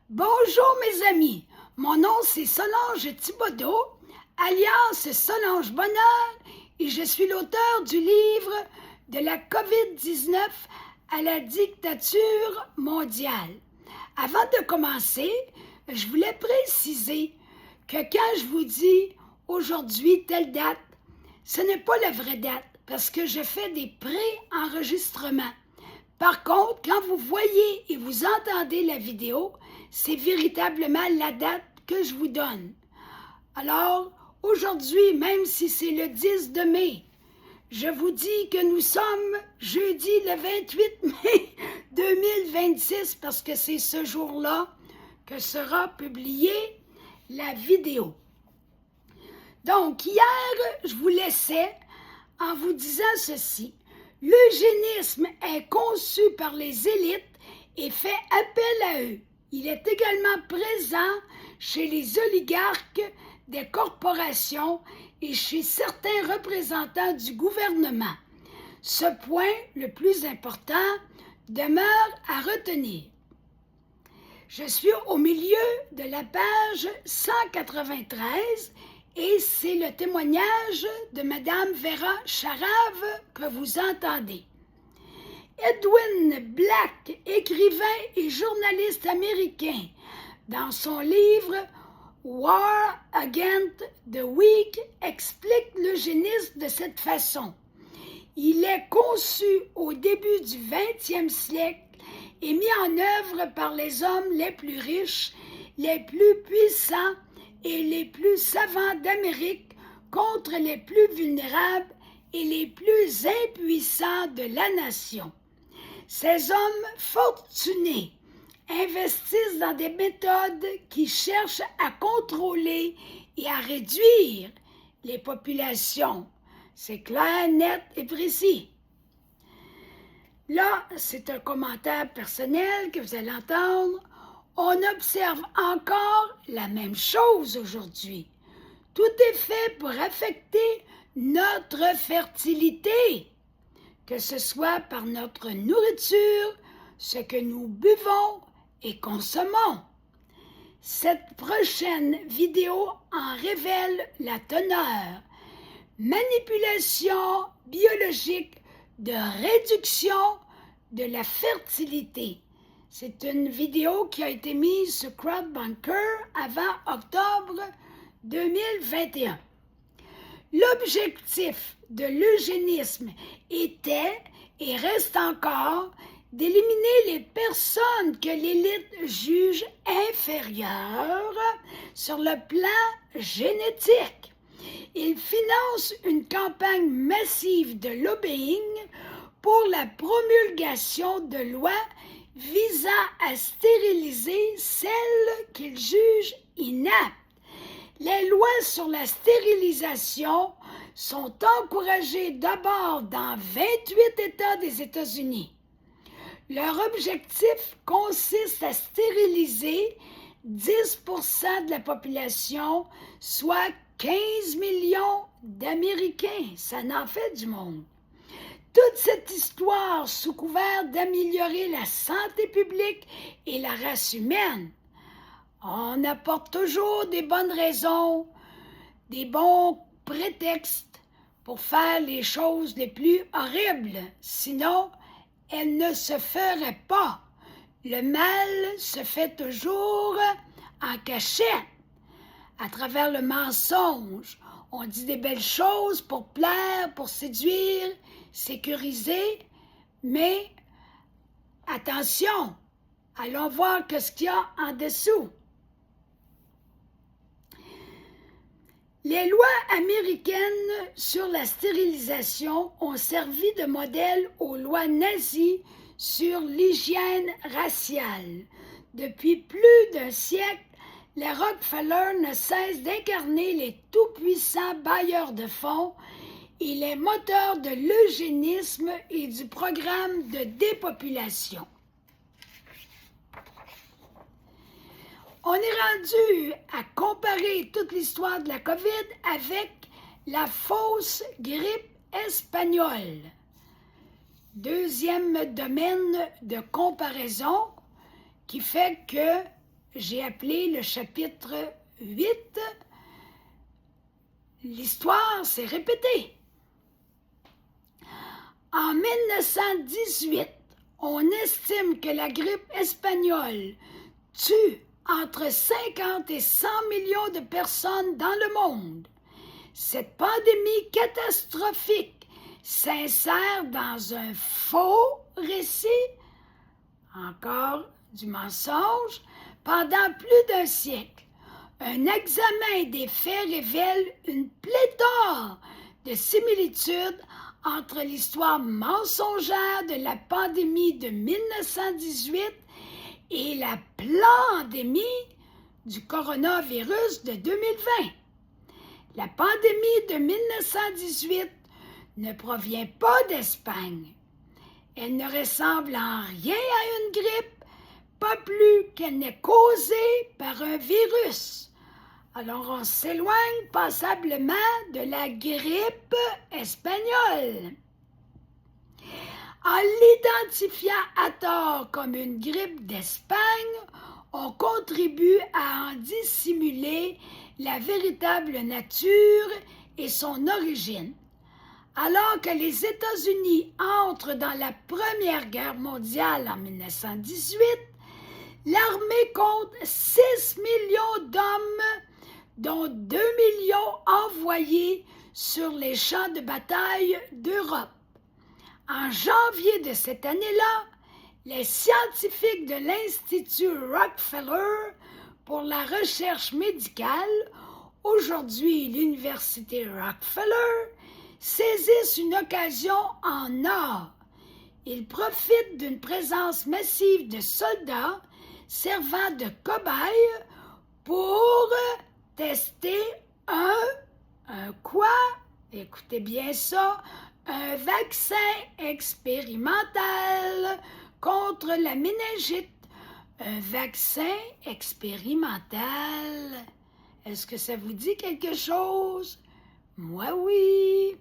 Bonjour mes amis, mon nom c'est Solange Thibodeau, alias Solange Bonheur, et je suis l'auteur du livre de la COVID-19 à la dictature mondiale. Avant de commencer, je voulais préciser que quand je vous dis aujourd'hui telle date, ce n'est pas la vraie date parce que je fais des pré-enregistrements. Par contre, quand vous voyez et vous entendez la vidéo, c'est véritablement la date que je vous donne. Alors, aujourd'hui, même si c'est le 10 de mai, je vous dis que nous sommes jeudi le 28 mai 2026 parce que c'est ce jour-là que sera publiée la vidéo. Donc, hier, je vous laissais en vous disant ceci. L'eugénisme est conçu par les élites et fait appel à eux. Il est également présent chez les oligarques des corporations et chez certains représentants du gouvernement. Ce point, le plus important, demeure à retenir. Je suis au milieu de la page 193 et c'est le témoignage de Mme Vera Charave que vous entendez. Edwin Black, écrivain et journaliste américain, dans son livre War Against the Weak, explique l'eugénisme de cette façon. Il est conçu au début du 20e siècle et mis en œuvre par les hommes les plus riches, les plus puissants et les plus savants d'Amérique contre les plus vulnérables et les plus impuissants de la nation. Ces hommes fortunés investissent dans des méthodes qui cherchent à contrôler et à réduire les populations. C'est clair, net et précis. Là, c'est un commentaire personnel que vous allez entendre. On observe encore la même chose aujourd'hui. Tout est fait pour affecter notre fertilité, que ce soit par notre nourriture, ce que nous buvons et consommons. Cette prochaine vidéo en révèle la teneur. Manipulation biologique de réduction de la fertilité. C'est une vidéo qui a été mise sur CrowdBunker avant octobre 2021. L'objectif de l'eugénisme était et reste encore d'éliminer les personnes que l'élite juge inférieures sur le plan génétique. Il finance une campagne massive de lobbying pour la promulgation de lois visant à stériliser celles qu'il juge inaptes. Les lois sur la stérilisation sont encouragées d'abord dans 28 États des États-Unis. Leur objectif consiste à stériliser 10% de la population, soit 15 millions d'Américains. Ça en fait du monde. Toute cette histoire sous couvert d'améliorer la santé publique et la race humaine. On apporte toujours des bonnes raisons, des bons prétextes pour faire les choses les plus horribles. Sinon, elles ne se feraient pas. Le mal se fait toujours en cachette, à travers le mensonge. On dit des belles choses pour plaire, pour séduire, sécuriser, mais attention, allons voir ce qu'il y a en dessous. Les lois américaines sur la stérilisation ont servi de modèle aux lois nazies sur l'hygiène raciale. Depuis plus d'un siècle, les Rockefeller ne cessent d'incarner les tout-puissants bailleurs de fonds et les moteurs de l'eugénisme et du programme de dépopulation. On est rendu à comparer toute l'histoire de la COVID avec la fausse grippe espagnole. Deuxième domaine de comparaison qui fait que j'ai appelé le chapitre 8 « L'histoire s'est répétée ». En 1918, on estime que la grippe espagnole tue entre 50 et 100 millions de personnes dans le monde. Cette pandémie catastrophique s'insère dans un faux récit, encore du mensonge, pendant plus d'un siècle. Un examen des faits révèle une pléthore de similitudes entre l'histoire mensongère de la pandémie de 1918 et la pandémie du coronavirus de 2020. La pandémie de 1918 ne provient pas d'Espagne. Elle ne ressemble en rien à une grippe, pas plus qu'elle n'est causée par un virus. Alors on s'éloigne passablement de la grippe espagnole. En l'identifiant à tort comme une grippe d'Espagne, on contribue à en dissimuler la véritable nature et son origine. Alors que les États-Unis entrent dans la Première Guerre mondiale en 1918, l'armée compte 6 millions d'hommes, dont 2 millions envoyés sur les champs de bataille d'Europe. En janvier de cette année-là, les scientifiques de l'Institut Rockefeller pour la recherche médicale, aujourd'hui l'Université Rockefeller, saisissent une occasion en or. Ils profitent d'une présence massive de soldats servant de cobayes pour tester un quoi? Écoutez bien ça, un vaccin expérimental contre la méningite. Un vaccin expérimental. Est-ce que ça vous dit quelque chose? Moi, oui.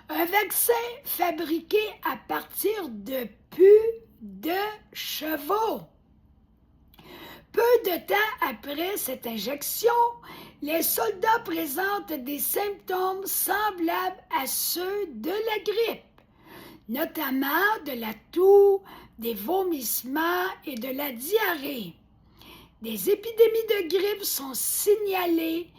Un vaccin fabriqué à partir de pus de chevaux. Peu de temps après cette injection, les soldats présentent des symptômes semblables à ceux de la grippe, notamment de la toux, des vomissements et de la diarrhée. Des épidémies de grippe sont signalées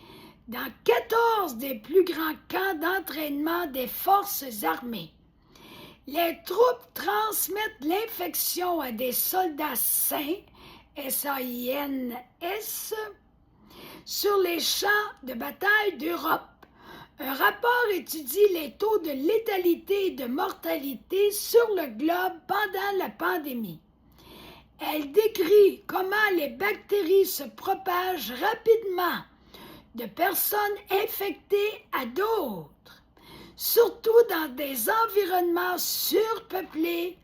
dans 14 des plus grands camps d'entraînement des forces armées. Les troupes transmettent l'infection à des soldats sains, SAINS, sur les champs de bataille d'Europe. Un rapport étudie les taux de létalité et de mortalité sur le globe pendant la pandémie. Elle décrit comment les bactéries se propagent rapidement de personnes infectées à d'autres, surtout dans des environnements surpeuplés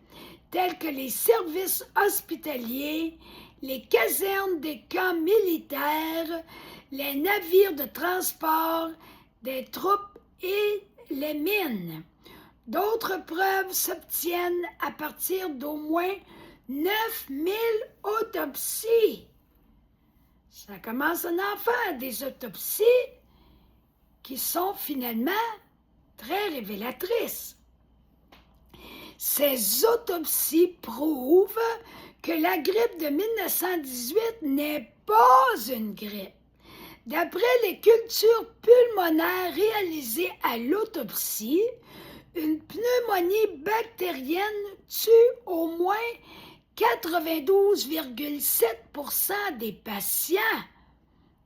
tels que les services hospitaliers, les casernes des camps militaires, les navires de transport des troupes et les mines. D'autres preuves s'obtiennent à partir d'au moins 9000 autopsies. Ça commence à en faire des autopsies qui sont finalement très révélatrices. Ces autopsies prouvent que la grippe de 1918 n'est pas une grippe. D'après les cultures pulmonaires réalisées à l'autopsie, une pneumonie bactérienne tue au moins 92,7% des patients.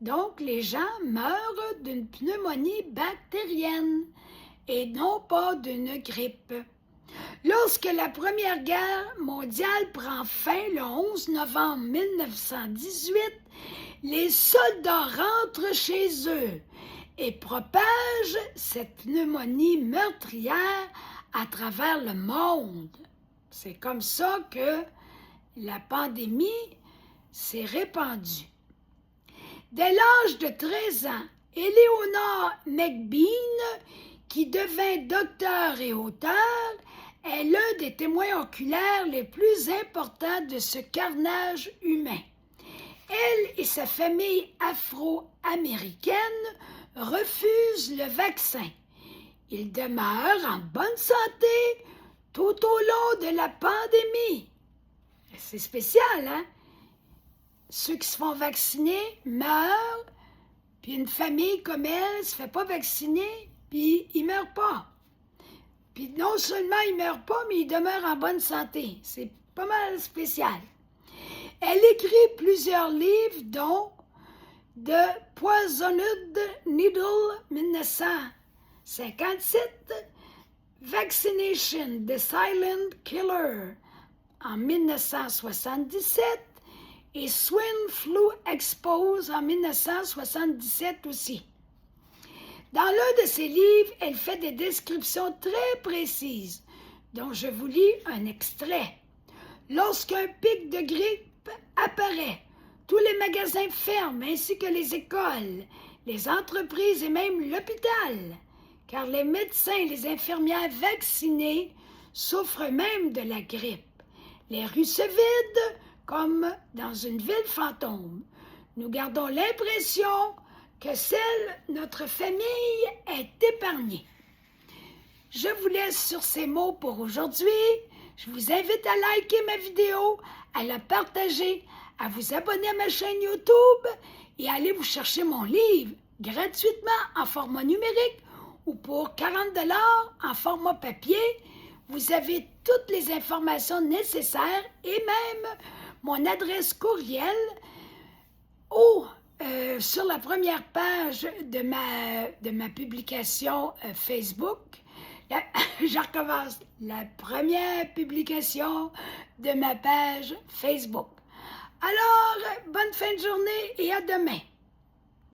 Donc, les gens meurent d'une pneumonie bactérienne et non pas d'une grippe. Lorsque la Première Guerre mondiale prend fin le 11 novembre 1918, les soldats rentrent chez eux et propagent cette pneumonie meurtrière à travers le monde. C'est comme ça que la pandémie s'est répandue. Dès l'âge de 13 ans, Eleanor McBean, qui devint docteur et auteur, est l'un des témoins oculaires les plus importants de ce carnage humain. Elle et sa famille afro-américaine refusent le vaccin. Ils demeurent en bonne santé tout au long de la pandémie. C'est spécial, hein? Ceux qui se font vacciner meurent, puis une famille comme elle ne se fait pas vacciner, puis ils ne meurent pas. Puis non seulement ils ne meurent pas, mais ils demeurent en bonne santé. C'est pas mal spécial. Elle écrit plusieurs livres, dont The Poisoned Needle 1957, Vaccination, The Silent Killer en 1977 et Swine Flu Expose en 1977 aussi. Dans l'un de ses livres, elle fait des descriptions très précises, dont je vous lis un extrait. Lorsqu'un pic de grippe apparaît, tous les magasins ferment ainsi que les écoles, les entreprises et même l'hôpital, car les médecins et les infirmières vaccinés souffrent même de la grippe. Les rues se vident comme dans une ville fantôme. Nous gardons l'impression que notre famille est épargnée. Je vous laisse sur ces mots pour aujourd'hui. Je vous invite à liker ma vidéo, à la partager, à vous abonner à ma chaîne YouTube et à aller vous chercher mon livre gratuitement en format numérique ou pour 40 $ en format papier. Vous avez toutes les informations nécessaires et même mon adresse courriel sur la première page de ma publication Facebook. Je recommence. La première publication de ma page Facebook. Alors, bonne fin de journée et à demain.